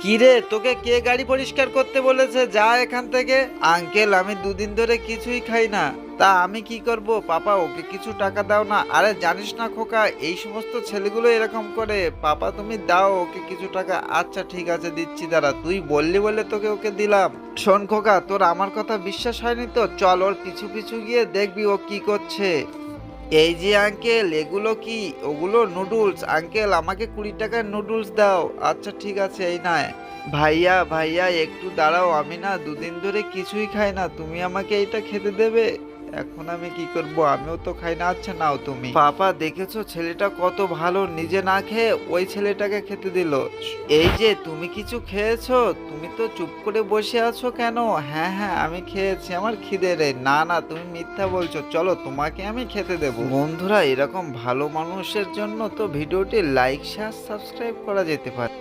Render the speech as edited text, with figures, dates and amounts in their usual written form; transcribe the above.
কি রে, তোকে কে গাড়ি পরিষ্কার করতে বলেছে? যা এখান থেকে। আঙ্কেল, আমি দুদিন ধরে কিছুই খাই না। তা আমি কি করব? পাপা, ওকে কিছু টাকা দাও না। আরে জানিস না খোকা, এই সমস্ত ছেলেগুলো এরকম করে। পাপা তুমি দাও ওকে কিছু টাকা। আচ্ছা ঠিক আছে, দিচ্ছি, দাঁড়া। তুই বললি বলে তোকে ওকে দিলাম। শোন খোকা, তোর আমার কথা বিশ্বাস হয়নি তো চল ওর পিছু পিছু গিয়ে দেখবি ও কি করছে। এই যে আঙ্কেল, এগুলো কি? ওগুলো নুডলস। আঙ্কেল, আমাকে 20 টাকার নুডলস দাও। আচ্ছা ঠিক আছে, এই নয়। ভাইয়া ভাইয়া, একটু দাঁড়াও। আমি না দুদিন ধরে কিছুই খাই না, তুমি আমাকে এইটা খেতে দেবে? এখন আমি কি করব? আমিও তো খাই না। আচ্ছা নাও তুমি। পাপা, দেখেছো ছেলেটা কত ভালো, নিজে না খেয়ে ওই ছেলেটাকে খেতে দিল। এই যে তুমি কিছু খেয়েছো? তুমি তো চুপ করে বসে আছো কেন? হ্যাঁ হ্যাঁ, আমি খেয়েছি, আমার খিদে রে। না না, তুমি মিথ্যা বলছো। চলো তোমাকে আমি খেতে দেবো। বন্ধুরা, এরকম ভালো মানুষের জন্য তো ভিডিওটি লাইক শেয়ার সাবস্ক্রাইব করা যেতে পারে।